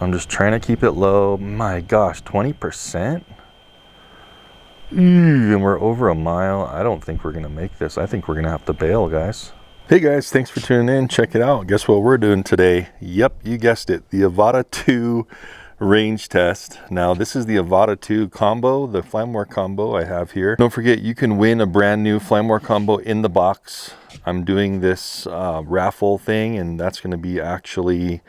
I'm just trying to keep it low. My gosh, 20%? And we're over a mile. I don't think we're gonna make this. I think we're gonna have to bail, guys. Hey guys, thanks for tuning in. Check it out. Guess what we're doing today? Yep, you guessed it. The Avata 2 range test. Now this is the Avata 2 combo, the Flymore combo I have here. Don't forget, you can win a brand new Flymore combo in the box. I'm doing this raffle thing, and that's going to be actually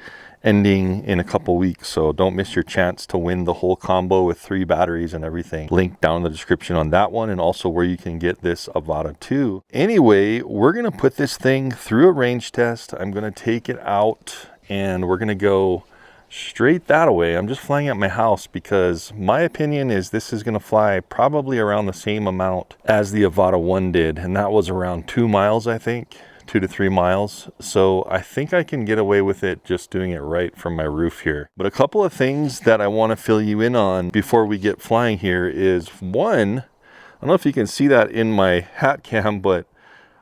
ending in a couple weeks, so don't miss your chance to win the whole combo with 3 batteries and everything. Link down in the description on that one, and also where you can get this Avata 2. Anyway, we're going to put this thing through a range test. I'm going to take it out and we're going to go straight that away. I'm just flying at my house because my opinion is this is going to fly probably around the same amount as the Avata 1 did, and that was around 2 miles, I think. 2 to 3 miles. So I think I can get away with it just doing it right from my roof here. But a couple of things that I want to fill you in on before we get flying here is, one, I don't know if you can see that in my hat cam, but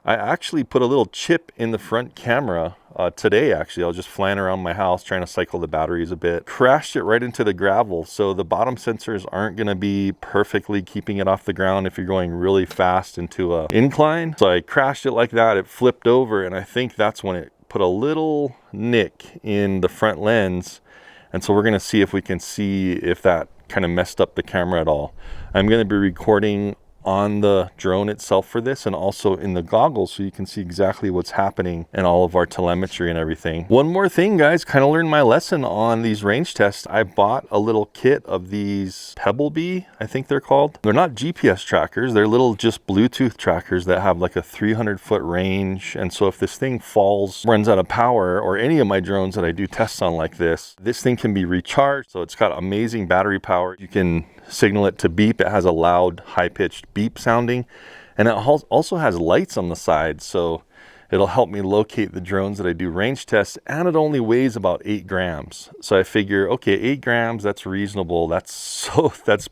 I actually put a little chip in the front camera today. Actually, I was just flying around my house trying to cycle the batteries a bit, crashed it right into the gravel, so the bottom sensors aren't going to be perfectly keeping it off the ground if you're going really fast into a incline. So I crashed it like that. It flipped over, and I think that's when it put a little nick in the front lens, and so we're going to see if we can see if that kind of messed up the camera at all. I'm going to be recording on the drone itself for this, and also in the goggles, so you can see exactly what's happening and all of our telemetry and everything. One more thing, guys, kind of learned my lesson on these range tests. I bought a little kit of these Pebble Bee, I think they're called. They're not GPS trackers, they're little just Bluetooth trackers that have like a 300-foot range, and so if this thing falls, runs out of power, or any of my drones that I do tests on like this thing can be recharged. So it's got amazing battery power. You can signal it to beep. It has a loud, high-pitched beep sounding, and it also has lights on the side, so it'll help me locate the drones that I do range tests, and it only weighs about 8 grams. So I figure, okay, 8 grams, that's reasonable. That's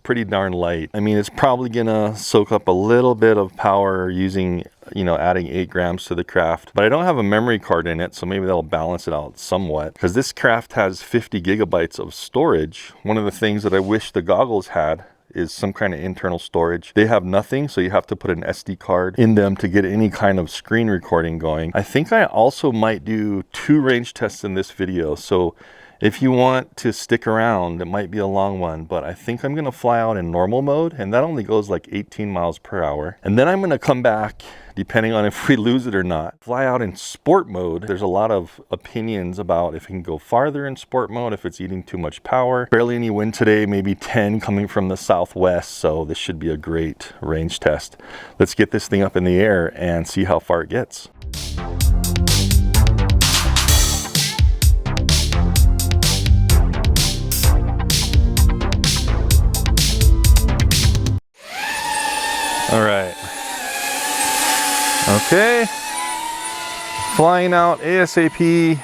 pretty darn light. I mean, it's probably gonna soak up a little bit of power using, you know, adding 8 grams to the craft, but I don't have a memory card in it, so maybe that'll balance it out somewhat, because this craft has 50 gigabytes of storage. One of the things that I wish the goggles had is some kind of internal storage. They have nothing, so you have to put an SD card in them to get any kind of screen recording going. I think I also might do 2 range tests in this video, so if you want to stick around, it might be a long one, but I think I'm gonna fly out in normal mode, and that only goes like 18 miles per hour. And then I'm gonna come back, depending on if we lose it or not, fly out in sport mode. There's a lot of opinions about if you can go farther in sport mode, if it's eating too much power. Barely any wind today, maybe 10 coming from the southwest, so this should be a great range test. Let's get this thing up in the air and see how far it gets. All right. Okay. Flying out ASAP.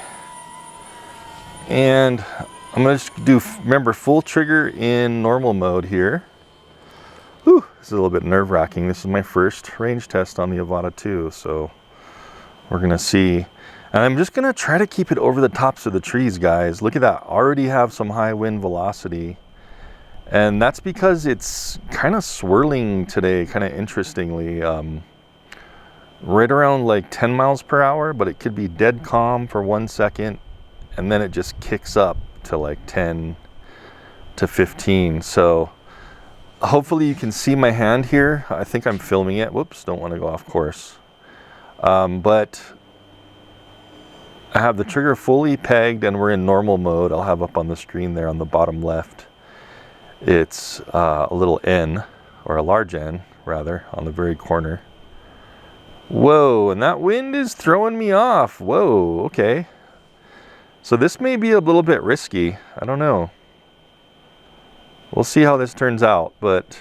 And I'm going to just do, remember, full trigger in normal mode here. Whew, this is a little bit nerve-wracking. This is my first range test on the Avata 2, so we're going to see. And I'm just going to try to keep it over the tops of the trees, guys. Look at that. Already have some high wind velocity. And that's because it's kind of swirling today, kind of interestingly, right around like 10 miles per hour, but it could be dead calm for 1 second, and then it just kicks up to like 10 to 15. So hopefully you can see my hand here. I think I'm filming it. Whoops, don't want to go off course. But I have the trigger fully pegged, and we're in normal mode. I'll have up on the screen there on the bottom left. It's a little N, or a large N rather, on the very corner. Whoa, and that wind is throwing me off. Whoa, okay. So this may be a little bit risky. I don't know. We'll see how this turns out, but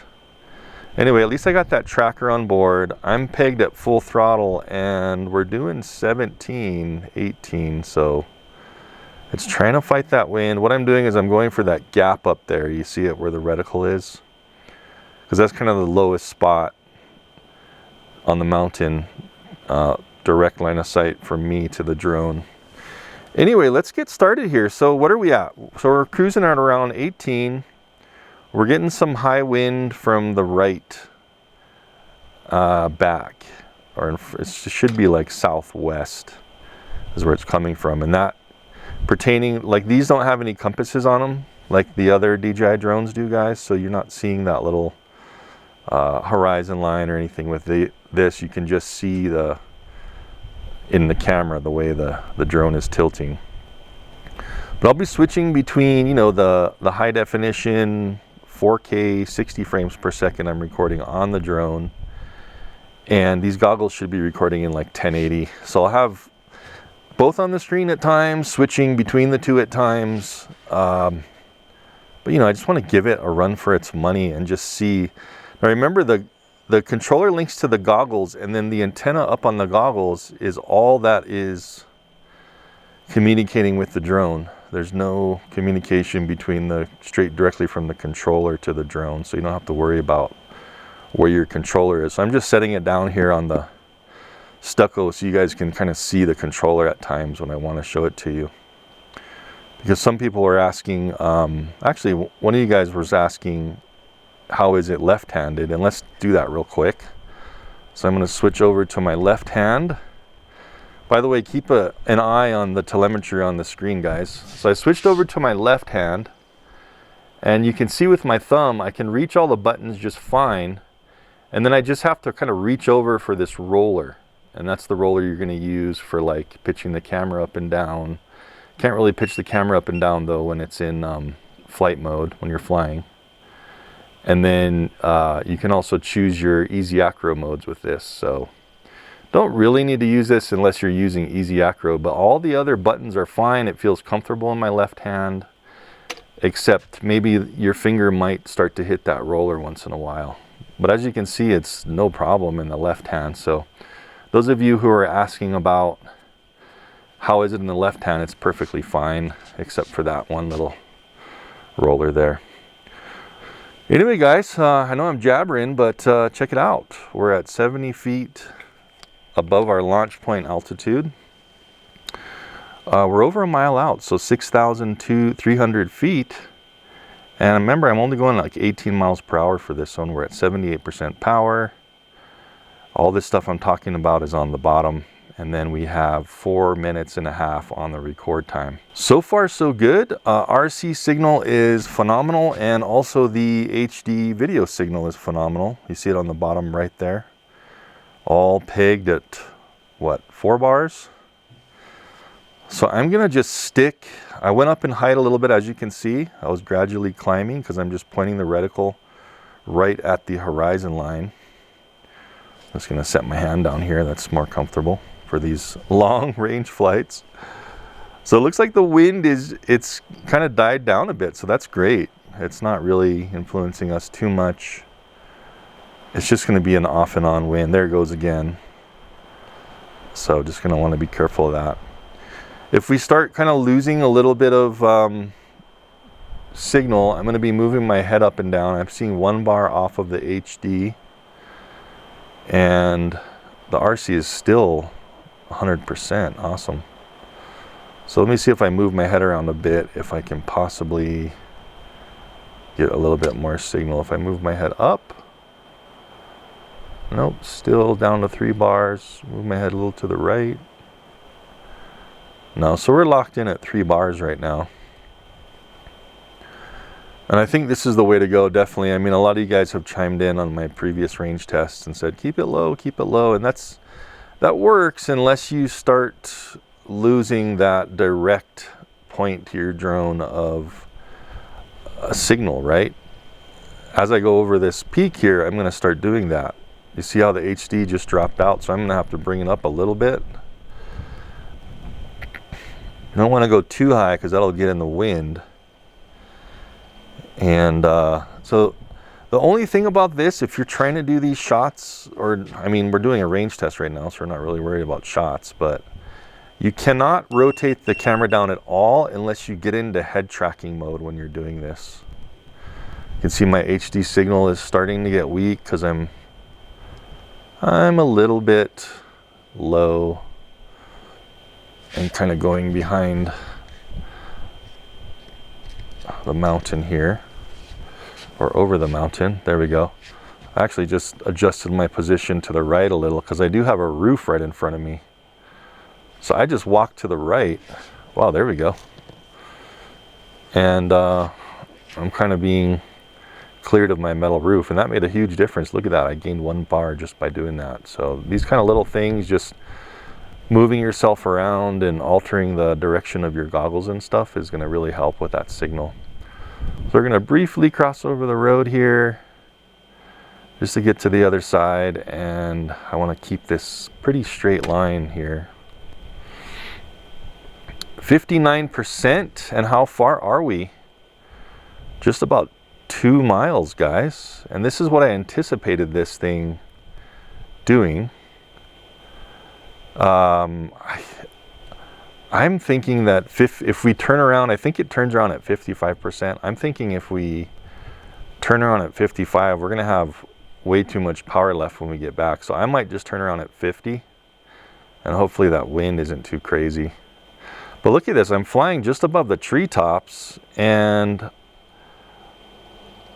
anyway, at least I got that tracker on board. I'm pegged at full throttle, and we're doing 17, 18, so it's trying to fight that wind. What I'm doing is I'm going for that gap up there. You see it where the reticle is? Because that's kind of the lowest spot on the mountain. Direct line of sight from me to the drone. Anyway, let's get started here. So what are we at? So we're cruising at around 18. We're getting some high wind from the right back, or it should be like southwest is where it's coming from. And that pertaining, like these don't have any compasses on them like the other DJI drones do, guys. So you're not seeing that little horizon line or anything with this. You can just see in the camera the way the drone is tilting. But I'll be switching between, you know, the high definition 4K 60 frames per second I'm recording on the drone, and these goggles should be recording in like 1080. So I'll have both on the screen at times, switching between the two at times. But you know, I just want to give it a run for its money and just see. Now remember, the controller links to the goggles, and then the antenna up on the goggles is all that is communicating with the drone. There's no communication between straight directly from the controller to the drone, so you don't have to worry about where your controller is. So I'm just setting it down here on the stucco so you guys can kind of see the controller at times when I want to show it to you. Because some people are asking, actually one of you guys was asking, how is it left-handed? And let's do that real quick. So I'm going to switch over to my left hand. By the way, keep an eye on the telemetry on the screen, guys. So I switched over to my left hand, and you can see with my thumb I can reach all the buttons just fine, and then I just have to kind of reach over for this roller, and that's the roller you're going to use for like pitching the camera up and down. Can't really pitch the camera up and down though when it's in flight mode, when you're flying. And then you can also choose your easy acro modes with this. So don't really need to use this unless you're using easy acro, but all the other buttons are fine. It feels comfortable in my left hand, except maybe your finger might start to hit that roller once in a while. But as you can see, it's no problem in the left hand. So those of you who are asking about how is it in the left hand, it's perfectly fine, except for that one little roller there. Anyway, guys, I know I'm jabbering, but check it out. We're at 70 feet above our launch point altitude. We're over a mile out, so 6,300 feet. And remember, I'm only going like 18 miles per hour for this one. We're at 78% power. All this stuff I'm talking about is on the bottom. And then we have 4.5 minutes on the record time. So far, so good. RC signal is phenomenal, and also the HD video signal is phenomenal. You see it on the bottom right there. All pegged at, what, 4 bars? So I'm gonna just stick. I went up in height a little bit, as you can see. I was gradually climbing because I'm just pointing the reticle right at the horizon line. I'm just gonna set my hand down here. That's more comfortable for these long range flights. So it looks like the wind it's kind of died down a bit, so that's great. It's not really influencing us too much. It's just going to be an off and on wind. There it goes again. So just going to want to be careful of that. If we start kind of losing a little bit of signal, I'm going to be moving my head up and down. I'm seeing 1 bar off of the HD, and the RC is still 100%. Awesome. So let me see if I move my head around a bit, if I can possibly get a little bit more signal. If I move my head up, nope, still down to 3 bars. Move my head a little to the right. No, so we're locked in at 3 bars right now. And I think this is the way to go, definitely. I mean, a lot of you guys have chimed in on my previous range tests and said, keep it low, and that works unless you start losing that direct point to your drone of a signal, right? As I go over this peak here, I'm going to start doing that. You see how the HD just dropped out, so I'm going to have to bring it up a little bit. You don't want to go too high because that'll get in the wind. And so the only thing about this, if you're trying to do these shots, or I mean, we're doing a range test right now, so we're not really worried about shots, but you cannot rotate the camera down at all unless you get into head tracking mode when you're doing this. You can see my HD signal is starting to get weak because I'm a little bit low. and kind of going behind the mountain here, or over the mountain. There we go. I actually just adjusted my position to the right a little because I do have a roof right in front of me. So I just walked to the right. Wow, there we go. And I'm kind of being cleared of my metal roof, and that made a huge difference. Look at that, I gained 1 bar just by doing that. So these kind of little things, just moving yourself around and altering the direction of your goggles and stuff, is going to really help with that signal. So we're going to briefly cross over the road here just to get to the other side, and I want to keep this pretty straight line here. 59%, and how far are we? Just about 2 miles, guys, and this is what I anticipated this thing doing. I'm thinking that if we turn around, I think it turns around at 55%. I'm thinking if we turn around at 55, we're gonna have way too much power left when we get back. So I might just turn around at 50, and hopefully that wind isn't too crazy. But look at this, I'm flying just above the treetops, and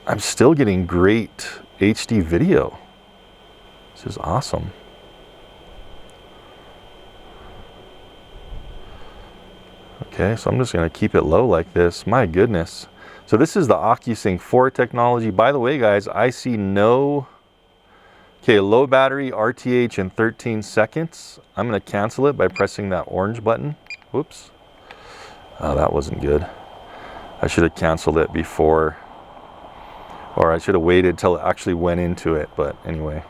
I'm still getting great HD video. This is awesome. Okay, so I'm just gonna keep it low like this. My goodness. So this is the OcuSync 4 technology. By the way, guys, I see no, okay, low battery RTH in 13 seconds. I'm gonna cancel it by pressing that orange button. Whoops. Oh, that wasn't good. I should have canceled it before, or I should have waited till it actually went into it, but anyway,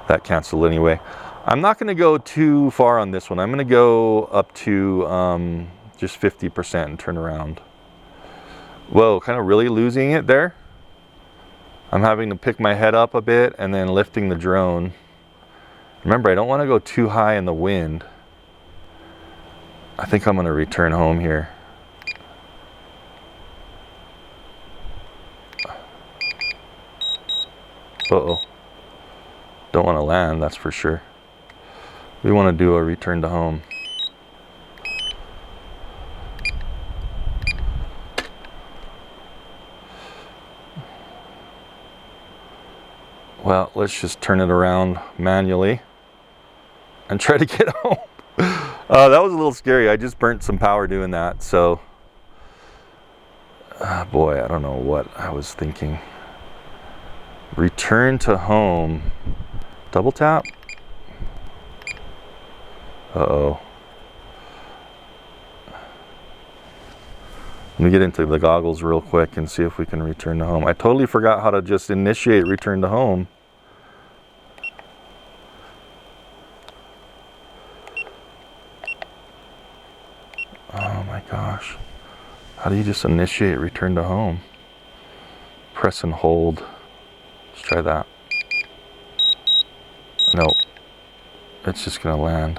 that canceled anyway. I'm not gonna go too far on this one. I'm gonna go up to just 50% and turn around. Whoa, kind of really losing it there. I'm having to pick my head up a bit and then lifting the drone. Remember, I don't wanna go too high in the wind. I think I'm gonna return home here. Uh-oh. Don't want to land, that's for sure. We want to do a return to home. Well, let's just turn it around manually and try to get home. That was a little scary. I just burnt some power doing that, so boy, I don't know what I was thinking. Return to home. Double tap. Uh-oh. Let me get into the goggles real quick and see if we can return to home. I totally forgot how to just initiate return to home. Oh my gosh. How do you just initiate return to home? Press and hold. Let's try that. No, it's just gonna land.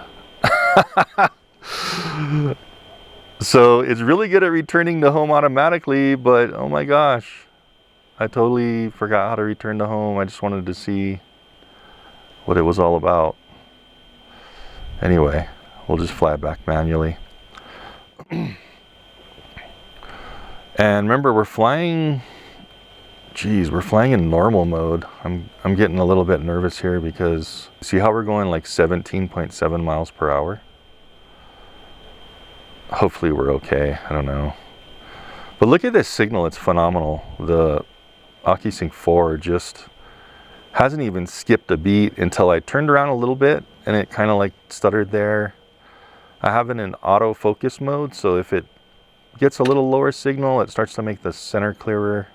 So it's really good at returning to home automatically, but oh my gosh, I totally forgot how to return to home. I just wanted to see what it was all about. Anyway, we'll just fly back manually. And remember, we're flying, geez, we're flying in normal mode. I'm getting a little bit nervous here because see how we're going like 17.7 miles per hour? Hopefully we're okay, I don't know. But look at this signal, it's phenomenal. The OcuSync 4 just hasn't even skipped a beat until I turned around a little bit and it kind of like stuttered there. I have it in autofocus mode, so if it gets a little lower signal, it starts to make the center clearer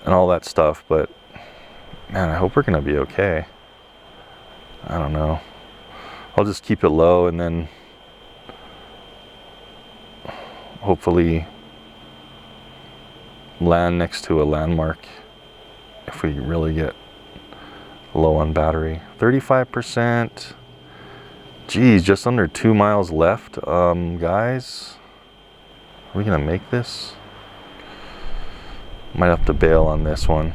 and all that stuff. But man, I hope we're gonna be okay. I don't know. I'll just keep it low and then hopefully land next to a landmark if we really get low on battery. 35%. Geez, just under 2 miles left. Guys, are we gonna make this? Might have to bail on this one.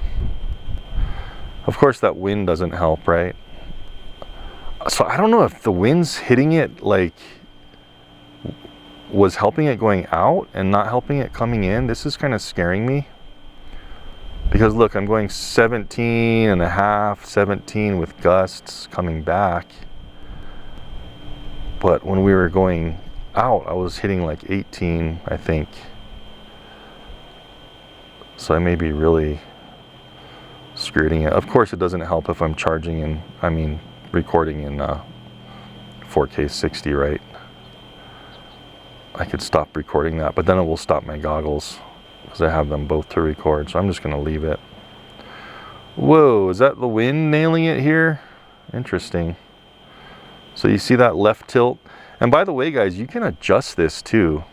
Of course that wind doesn't help, right? So I don't know if the wind's hitting it, like, was helping it going out and not helping it coming in. This is kind of scaring me. Because look, I'm going 17 and a half, 17 with gusts coming back. But when we were going out, I was hitting like 18, I think. So I may be really skirting it. Of course, it doesn't help if I'm charging in, recording in 4K 60, right? I could stop recording that, but then it will stop my goggles because I have them both to record. So I'm just gonna leave it. Whoa, is that the wind nailing it here? Interesting. So you see that left tilt? And by the way, guys, you can adjust this too.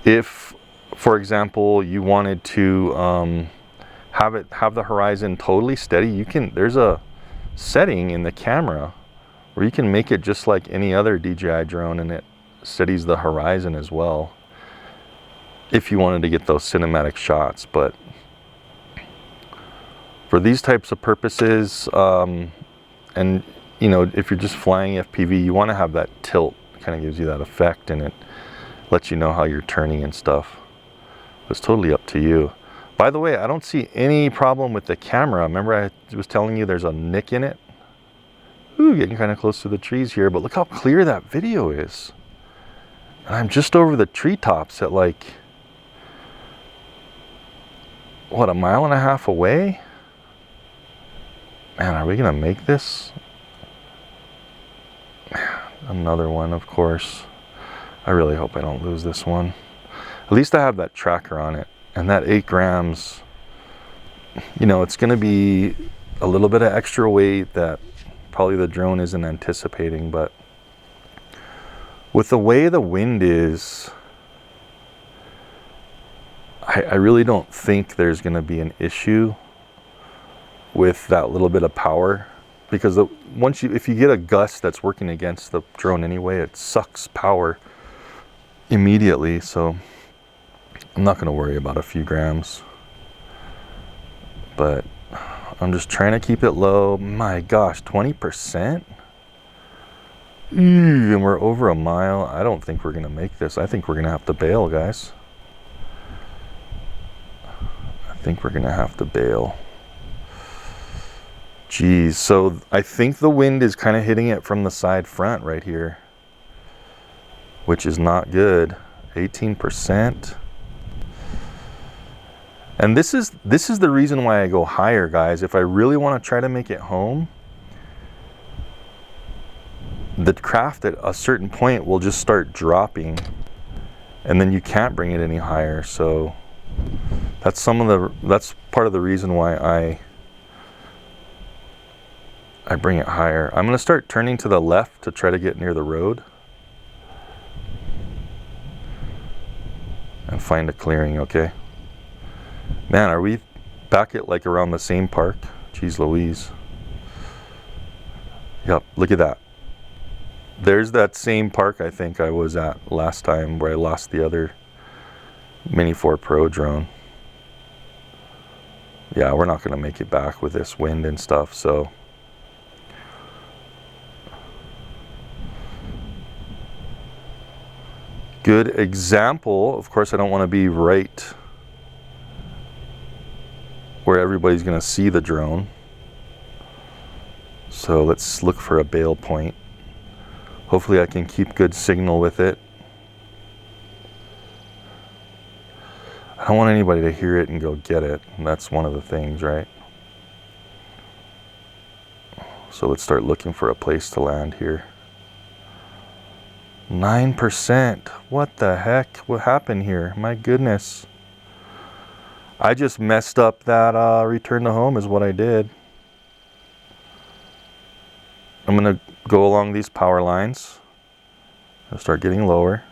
If, for example, you wanted to have the horizon totally steady, you can, there's a setting in the camera where you can make it just like any other DJI drone, and it steadies the horizon as well if you wanted to get those cinematic shots. But for these types of purposes, and you know, if you're just flying FPV, you want to have that tilt. It kind of gives you that effect, and it lets you know how you're turning and stuff. It's totally up to you. By the way, I don't see any problem with the camera. Remember I was telling you there's a nick in it? Ooh, getting kind of close to the trees here, but look how clear that video is. And I'm just over the treetops at like, what, 1.5 miles away? Man, are we gonna make this? Another one, of course. I really hope I don't lose this one. At least I have that tracker on it, and that 8 grams, you know, it's gonna be a little bit of extra weight that probably the drone isn't anticipating, but with the way the wind is, I really don't think there's gonna be an issue with that little bit of power, because if you get a gust that's working against the drone anyway, it sucks power immediately. So I'm not going to worry about a few grams, but I'm just trying to keep it low. My gosh, 20%? And we're over 1 mile. I don't think we're going to make this. I think we're going to have to bail, guys. I think we're going to have to bail. Geez, so I think the wind is kind of hitting it from the side front right here, which is not good. 18%. And this is the reason why I go higher, guys. If I really want to try to make it home, the craft at a certain point will just start dropping, and then you can't bring it any higher. So that's part of the reason why I bring it higher. I'm gonna start turning to the left to try to get near the road and find a clearing. Okay. Man, are we back at like around the same park? Jeez Louise. Yep, look at that. There's that same park I think I was at last time where I lost the other Mini 4 Pro drone. Yeah, we're not gonna make it back with this wind and stuff, so. Good example. Of course, I don't want to be right where everybody's going to see the drone. So let's look for a bail point. Hopefully I can keep good signal with it. I don't want anybody to hear it and go get it. And that's one of the things, right? So let's start looking for a place to land here. 9%. What the heck? What happened here? My goodness. I just messed up that return to home is what I did. I'm going to go along these power lines. I'll start getting lower.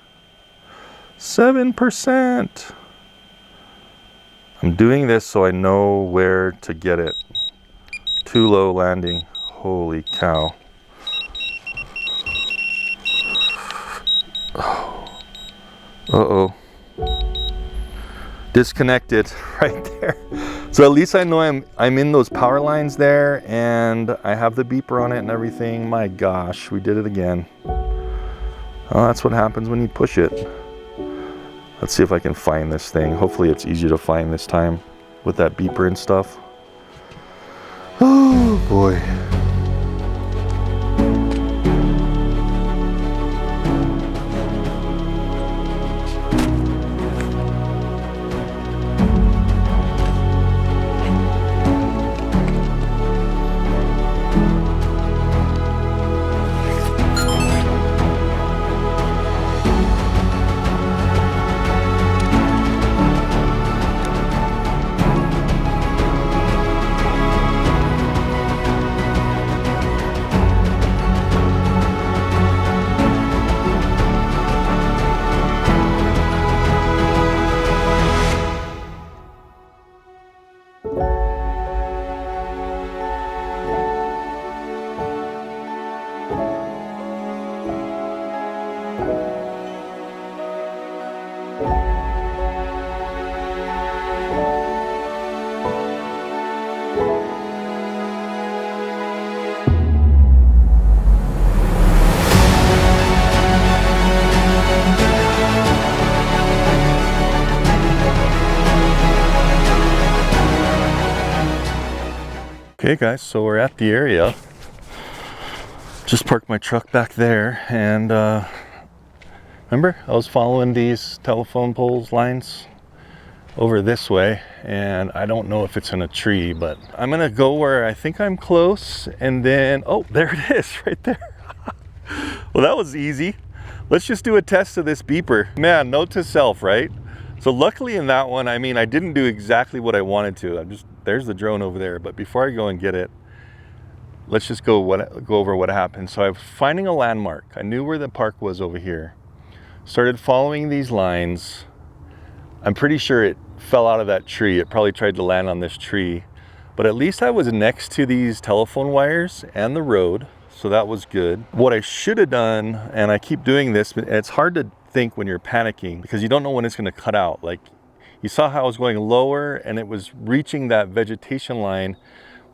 7%. I'm doing this so I know where to get it. Too low landing. Holy cow. Uh-oh. Disconnected right there. So at least I know I'm in those power lines there, and I have the beeper on it and everything. My gosh, we did it again. Oh, that's what happens when you push it. Let's see if I can find this thing. Hopefully it's easy to find this time with that beeper and stuff. Oh boy. Okay guys, so we're at the area. Just parked my truck back there, and remember I was following these telephone poles lines over this way, and I don't know if it's in a tree, but I'm gonna go where I think I'm close, and then, oh, there it is right there. Well, that was easy. Let's just do a test of this beeper. Man, note to self, right? So luckily in that one, I mean, I didn't do exactly what I wanted to. There's the drone over there, but before I go and get it, let's just go over what happened. So I was finding a landmark. I knew where the park was over here. Started following these lines. I'm pretty sure it fell out of that tree. It probably tried to land on this tree, but at least I was next to these telephone wires and the road, so that was good. What I should have done, and I keep doing this, but it's hard to think when you're panicking because you don't know when it's going to cut out. Like, you saw how I was going lower and it was reaching that vegetation line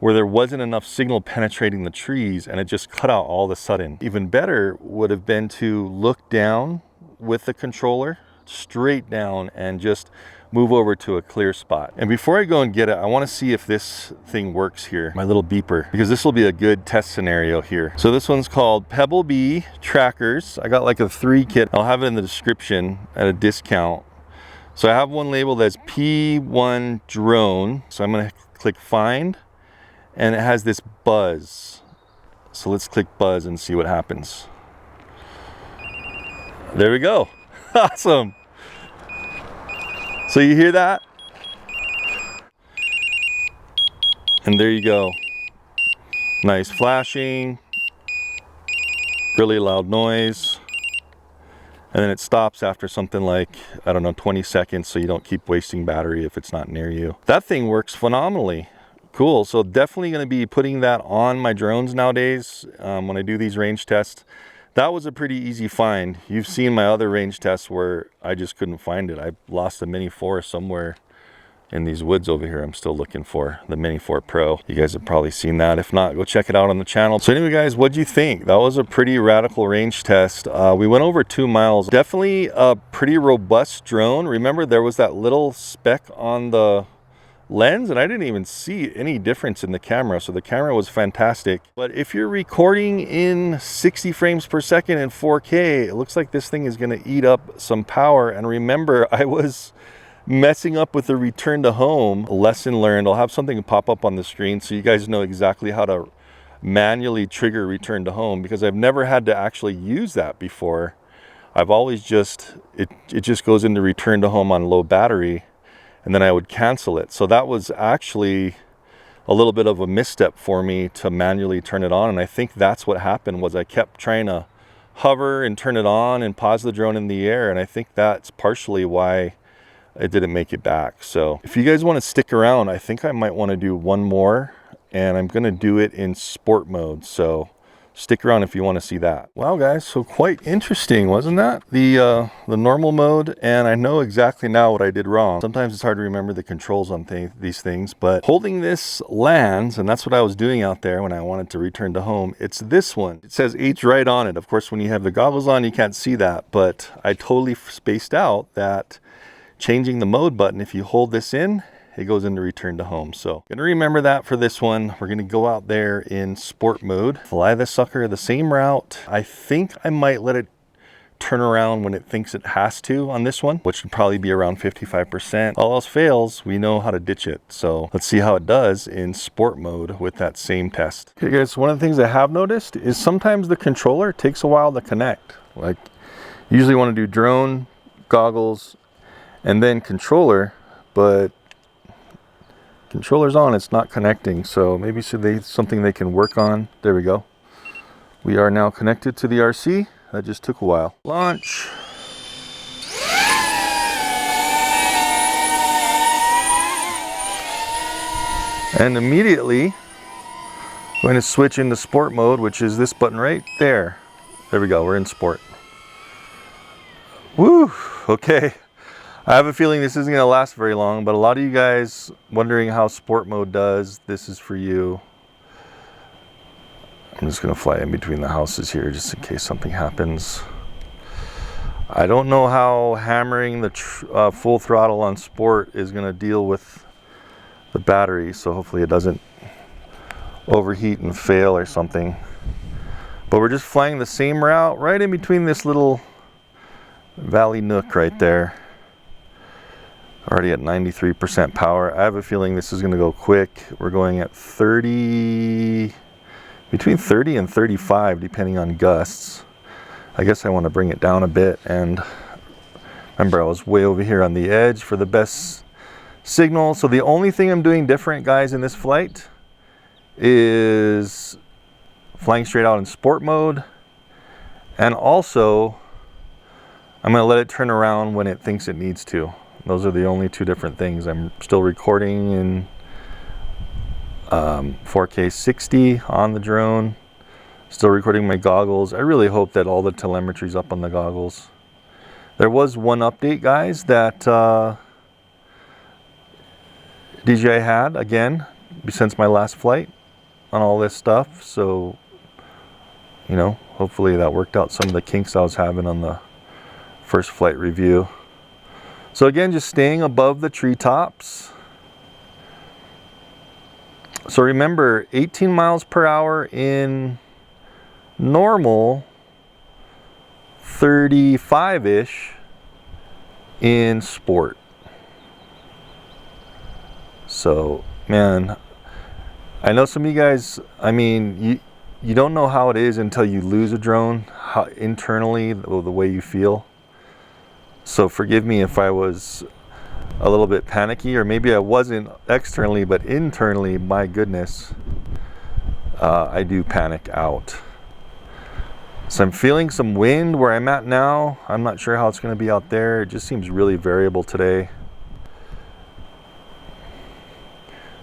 where there wasn't enough signal penetrating the trees, and it just cut out all of a sudden. Even better would have been to look down with the controller straight down and just move over to a clear spot. And before I go and get it, I want to see if this thing works here, my little beeper, because this will be a good test scenario here. So this one's called Pebble Bee Trackers. I got like a 3 kit. I'll have it in the description at a discount. So I have one labeled as P1 drone. So I'm going to click find, and it has this buzz. So let's click buzz and see what happens. There we go. Awesome. So you hear that? And there you go. Nice flashing, really loud noise. And then it stops after something like, I don't know, 20 seconds, so you don't keep wasting battery if it's not near you. That thing works phenomenally. Cool. So definitely going to be putting that on my drones nowadays when I do these range tests. That was a pretty easy find. You've seen my other range tests where I just couldn't find it. I lost a Mini 4 somewhere in these woods over here. I'm still looking for the Mini 4 Pro. You guys have probably seen that. If not, go check it out on the channel. So anyway, guys, what'd you think? That was a pretty radical range test. We went over 2 miles. Definitely a pretty robust drone. Remember, there was that little speck on the lens, and I didn't even see any difference in the camera, so the camera was fantastic. But if you're recording in 60 frames per second in 4K, it looks like this thing is going to eat up some power. And remember, I was messing up with the return to home. Lesson learned. I'll have something pop up on the screen so you guys know exactly how to manually trigger return to home, because I've never had to actually use that before. I've always just, it just goes into return to home on low battery, and then I would cancel it. So that was actually a little bit of a misstep for me to manually turn it on. And I think that's what happened, was I kept trying to hover and turn it on and pause the drone in the air. And I think that's partially why it didn't make it back. So if you guys want to stick around, I think I might want to do one more, and I'm going to do it in sport mode. So stick around if you want to see that. Wow guys, so quite interesting, wasn't that? The normal mode, and I know exactly now what I did wrong. Sometimes it's hard to remember the controls on these things, but holding this lands, and that's what I was doing out there when I wanted to return to home. It's this one. It says H right on it. Of course, when you have the goggles on, you can't see that, but I totally spaced out that changing the mode button, if you hold this in, it goes into return to home. So gonna remember that for this one. We're gonna go out there in sport mode, fly this sucker the same route. I think I might let it turn around when it thinks it has to on this one, which would probably be around 55%. All else fails, we know how to ditch it. So let's see how it does in sport mode with that same test. Okay guys, one of the things I have noticed is sometimes the controller takes a while to connect. Like usually want to do drone, goggles, and then controller, but controller's on, it's not connecting, so maybe something they can work on. There we go. We are now connected to the RC. That just took a while. Launch. And immediately, I'm going to switch into sport mode, which is this button right there. There we go, we're in sport. Woo, okay. I have a feeling this isn't going to last very long, but a lot of you guys wondering how sport mode does, this is for you. I'm just going to fly in between the houses here just in case something happens. I don't know how hammering the full throttle on sport is going to deal with the battery, so hopefully it doesn't overheat and fail or something. But we're just flying the same route right in between this little valley nook right there. Already at 93% power. I have a feeling this is going to go quick. We're going at 30, between 30 and 35 depending on gusts. I guess I want to bring it down a bit, and remember I was way over here on the edge for the best signal. So the only thing I'm doing different, guys, in this flight is flying straight out in sport mode, and also I'm going to let it turn around when it thinks it needs to. Those are the only two different things. I'm still recording in 4K 60 on the drone. Still recording my goggles. I really hope that all the telemetry's up on the goggles. There was one update, guys, that DJI had, again, since my last flight on all this stuff. So, you know, hopefully that worked out some of the kinks I was having on the first flight review. So again, just staying above the treetops. So remember, 18 miles per hour in normal, 35-ish in sport. So, man, I know some of you guys, I mean, you don't know how it is until you lose a drone, how internally, the way you feel. So forgive me if I was a little bit panicky, or maybe I wasn't externally, but internally, my goodness, I do panic out. So I'm feeling some wind where I'm at now. I'm not sure how it's going to be out there. It just seems really variable today.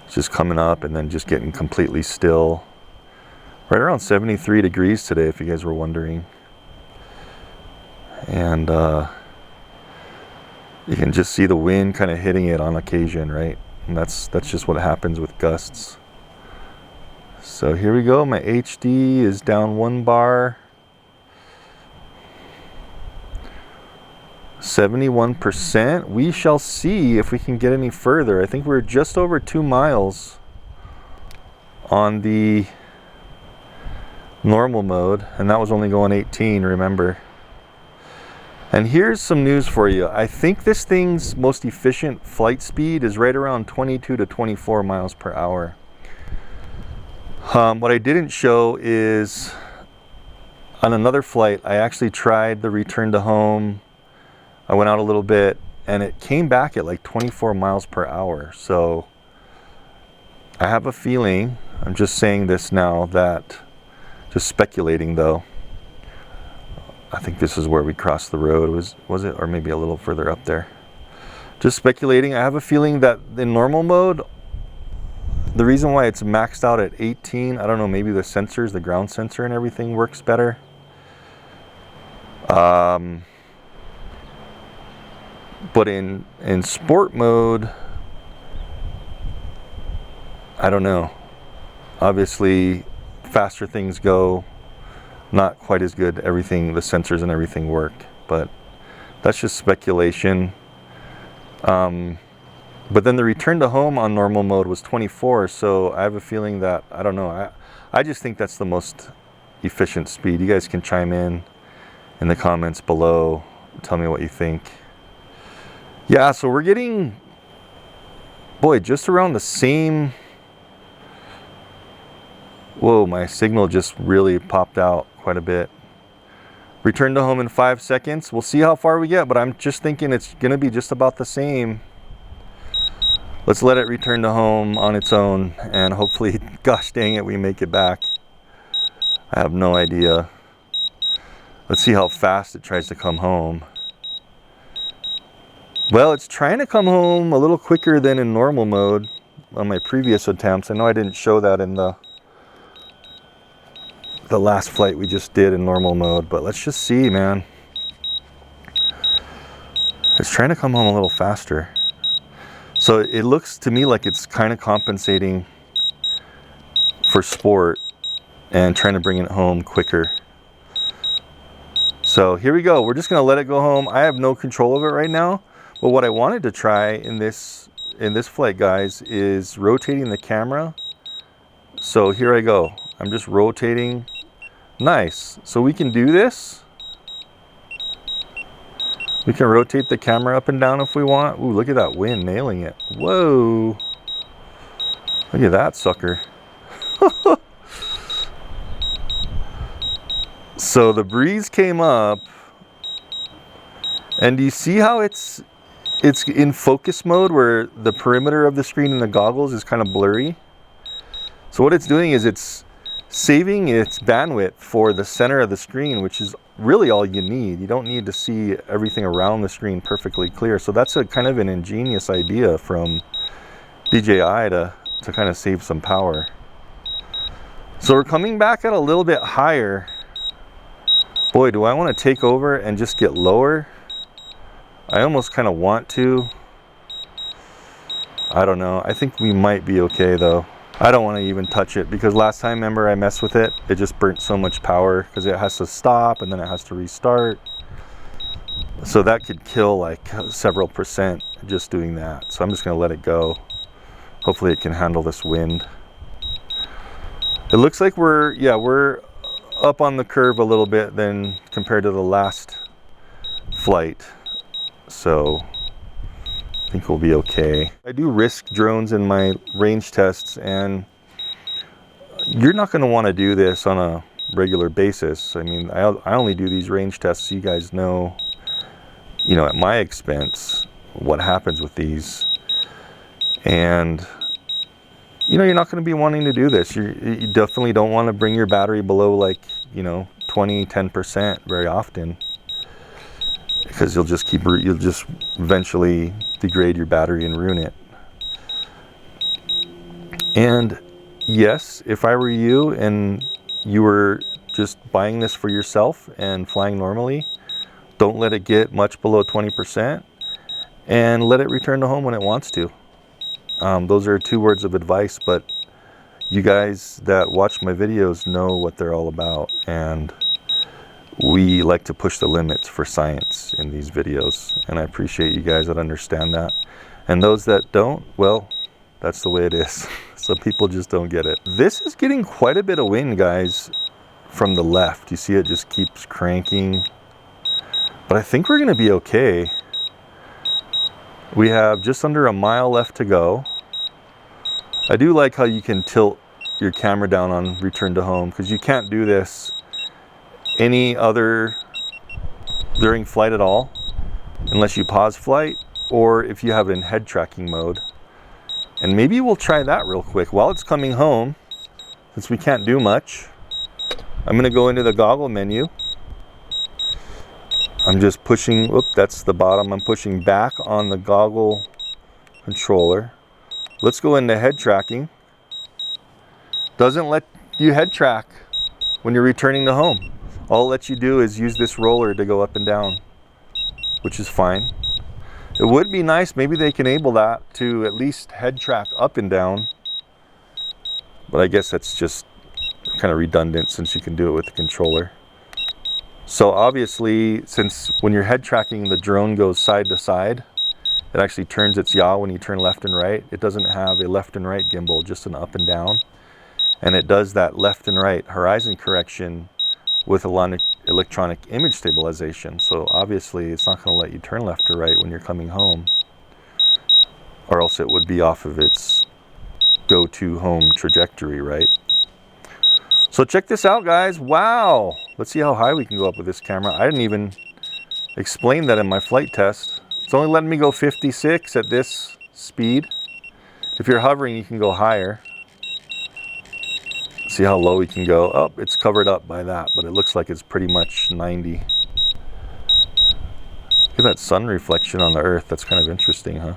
It's just coming up and then just getting completely still. Right around 73 degrees today, if you guys were wondering. And you can just see the wind kind of hitting it on occasion, right? And that's just what happens with gusts. So here we go. My HD is down 1 bar. 71%. We shall see if we can get any further. I think we're just over 2 miles on the normal mode, and that was only going 18, remember. And here's some news for you. I think this thing's most efficient flight speed is right around 22 to 24 miles per hour. What I didn't show is on another flight, I actually tried the return to home. I went out a little bit and it came back at like 24 miles per hour. So I have a feeling, I'm just saying this now, that, just speculating though, I think this is where we crossed the road, was it? Or maybe a little further up there. Just speculating, I have a feeling that in normal mode, The reason why it's maxed out at 18, I don't know, maybe the sensors, the ground sensor and everything works better. But in sport mode, I don't know. Obviously, faster things go, not quite as good. Everything, the sensors and everything work, but that's just speculation. But then the return to home on normal mode was 24, so I have a feeling that, I don't know, I just think that's the most efficient speed. You guys can chime in the comments below, tell me what you think. Yeah, so we're getting, boy, just around the same. Whoa, my signal just really popped out quite a bit. Return to home in 5 seconds. We'll see how far we get, but I'm just thinking it's gonna be just about the same. Let's let it return to home on its own, and hopefully, gosh dang it, we make it back. I have no idea. Let's see how fast it tries to come home. Well, it's trying to come home a little quicker than in normal mode on my previous attempts. I know I didn't show that in the last flight we just did in normal mode, but let's just see, man. It's trying to come home a little faster. So it looks to me like it's kind of compensating for sport and trying to bring it home quicker. So here we go. We're just gonna let it go home. I have no control of it right now, but what I wanted to try in this flight, guys, is rotating the camera. So here I go. I'm just rotating. Nice. So we can do this. We can rotate the camera up and down if we want. Ooh, look at that wind nailing it. Whoa. Look at that sucker. So the breeze came up. And do you see how it's in focus mode where the perimeter of the screen in the goggles is kind of blurry? So what it's doing is it's saving its bandwidth for the center of the screen, which is really all you need. You don't need to see everything around the screen perfectly clear. So that's a kind of an ingenious idea from DJI to kind of save some power. So we're coming back at a little bit higher. Boy, do I want to take over and just get lower. I almost kind of want to. I don't know. I think we might be okay though. I don't want to even touch it because last time, remember, I messed with it. It just burnt so much power because it has to stop and then it has to restart. So that could kill like several percent just doing that. So I'm just going to let it go. Hopefully it can handle this wind. It looks like we're up on the curve a little bit than compared to the last flight. So I think we'll be okay. I do risk drones in my range tests, and you're not going to want to do this on a regular basis. I mean, I only do these range tests so you guys know, you know, at my expense, what happens with these. And, you know, you're not going to be wanting to do this. You definitely don't want to bring your battery below like, you know, 10% very often. Because you'll just eventually degrade your battery and ruin it. And yes, if I were you and you were just buying this for yourself and flying normally, don't let it get much below 20% and let it return to home when it wants to. Those are 2 words of advice, but you guys that watch my videos know what they're all about, and we like to push the limits for science in these videos, and I appreciate you guys that understand that. And those that don't, well, that's the way it is. Some people just don't get it. This is getting quite a bit of wind, guys, from the left. You see it just keeps cranking. But I think we're gonna be okay. We have just under a mile left to go. I do like how you can tilt your camera down on return to home, because you can't do this any other during flight at all unless you pause flight or if you have it in head tracking mode. And maybe we'll try that real quick while it's coming home, since we can't do much. I'm going to go into the goggle menu. I'm just pushing, whoop, that's the bottom. I'm pushing back on the goggle controller. Let's go into head tracking. doesn't let you head track when you're returning to home. All it lets you do is use this roller to go up and down, which is fine. It would be nice, maybe they can enable that to at least head track up and down, but I guess that's just kind of redundant since you can do it with the controller. So obviously, since when you're head tracking, the drone goes side to side, it actually turns its yaw when you turn left and right. It doesn't have a left and right gimbal, just an up and down. And it does that left and right horizon correction with electronic image stabilization. So obviously it's not going to let you turn left or right when you're coming home, or else it would be off of its go-to home trajectory, right? So check this out, guys. Wow. Let's see how high we can go up with this camera. I didn't even explain that in my flight test. It's only letting me go 56 at this speed. If you're hovering, you can go higher. See how low we can go. Oh, it's covered up by that, but it looks like it's pretty much 90. Look at that sun reflection on the earth. That's kind of interesting, huh?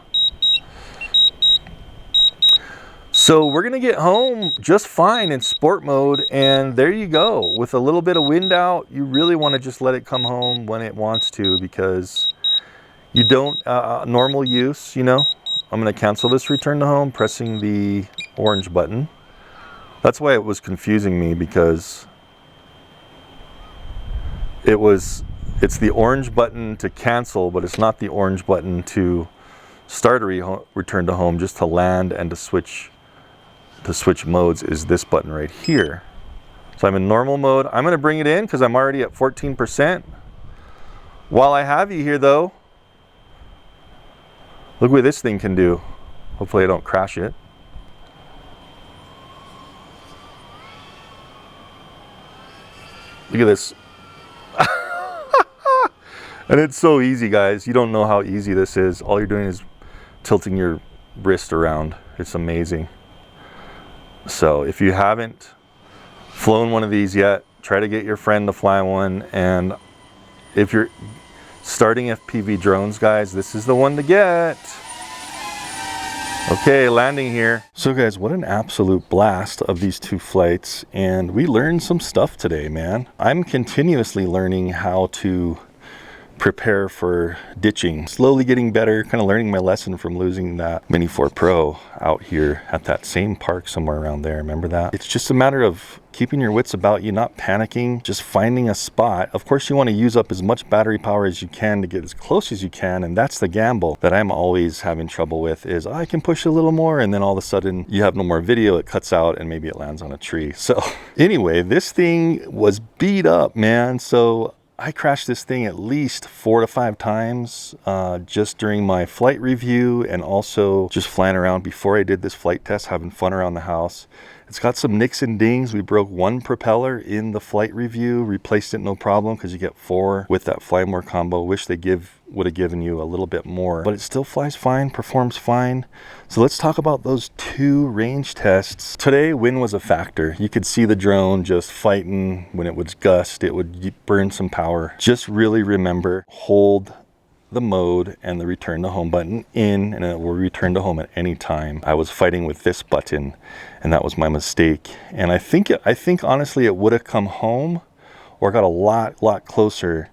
So we're gonna get home just fine in sport mode, and there you go. With a little bit of wind out, you really want to just let it come home when it wants to, because you don't, normal use, you know. I'm gonna cancel this return to home, pressing the orange button. That's why it was confusing me, because it's the orange button to cancel, but it's not the orange button to start a return to home. Just to land and to switch modes is this button right here. So I'm in normal mode. I'm gonna bring it in because I'm already at 14%. While I have you here though, look what this thing can do. Hopefully I don't crash it. Look at this. And it's so easy, guys. You don't know how easy this is. All you're doing is tilting your wrist around. It's amazing. So if you haven't flown one of these yet, try to get your friend to fly one. And if you're starting FPV drones, guys, this is the one to get. Okay, landing here. So guys, what an absolute blast of these two flights. And we learned some stuff today, man. I'm continuously learning how to prepare for ditching. Slowly getting better, kind of learning my lesson from losing that Mini 4 Pro out here at that same park somewhere around there. Remember that? It's just a matter of keeping your wits about you, not panicking, just finding a spot. Of course, you want to use up as much battery power as you can to get as close as you can, and that's the gamble that I'm always having trouble with, is I can push a little more, and then all of a sudden you have no more video, it cuts out, and maybe it lands on a tree. So anyway, this thing was beat up, man. So I crashed this thing at least 4 to 5 times just during my flight review, and also just flying around before I did this flight test, having fun around the house. It's got some nicks and dings. We broke one propeller in the flight review, replaced it no problem, because you get 4 with that Fly More combo. Wish they would have given you a little bit more, but it still flies fine, performs fine. So let's talk about those 2 range tests. Today, wind was a factor. You could see the drone just fighting. When it would gust, it would burn some power. Just really remember, hold the mode and the return to home button in, and it will return to home at any time. I was fighting with this button, and that was my mistake. And I think honestly it would have come home or got a lot closer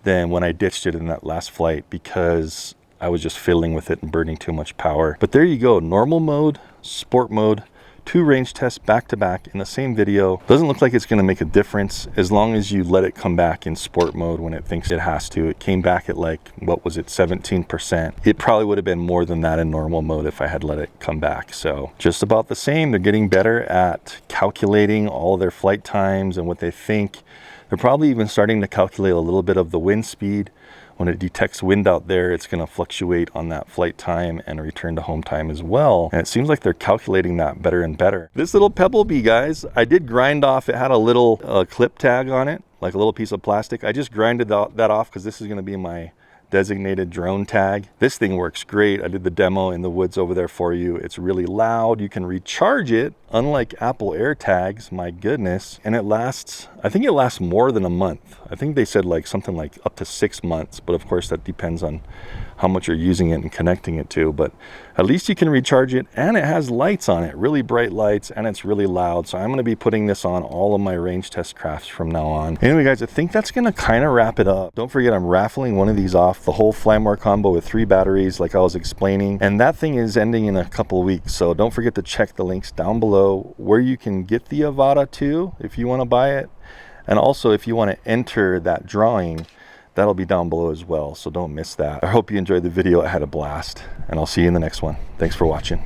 than when I ditched it in that last flight, because I was just fiddling with it and burning too much power. But there you go, normal mode, sport mode, 2 range tests back to back in the same video. Doesn't look like it's going to make a difference as long as you let it come back in sport mode when it thinks it has to. It came back at like, what was it, 17%. It probably would have been more than that in normal mode if I had let it come back. So just about the same. They're getting better at calculating all their flight times and what they think. They're probably even starting to calculate a little bit of the wind speed. When it detects wind out there, it's going to fluctuate on that flight time and return to home time as well. And it seems like they're calculating that better and better. This little Pebble Bee, guys, I did grind off. It had a little clip tag on it, like a little piece of plastic. I just grinded that off because this is going to be my designated drone tag. This thing works great. I did the demo in the woods over there for you. It's really loud. You can recharge it, unlike Apple AirTags, my goodness, and it lasts I think it lasts more than a month. I think they said like something like up to 6 months, but of course that depends on how much you're using it and connecting it to. But at least you can recharge it, and it has lights on it, really bright lights, and it's really loud. So I'm going to be putting this on all of my range test crafts from now on. Anyway guys, I think that's going to kind of wrap it up. Don't forget, I'm raffling one of these off, the whole Flymore combo with 3 batteries like I was explaining, and that thing is ending in a couple of weeks. So don't forget to check the links down below where you can get the Avata 2 if you want to buy it, and also if you want to enter that drawing, that'll be down below as well, so don't miss that. I hope you enjoyed the video. I had a blast, and I'll see you in the next one. Thanks for watching.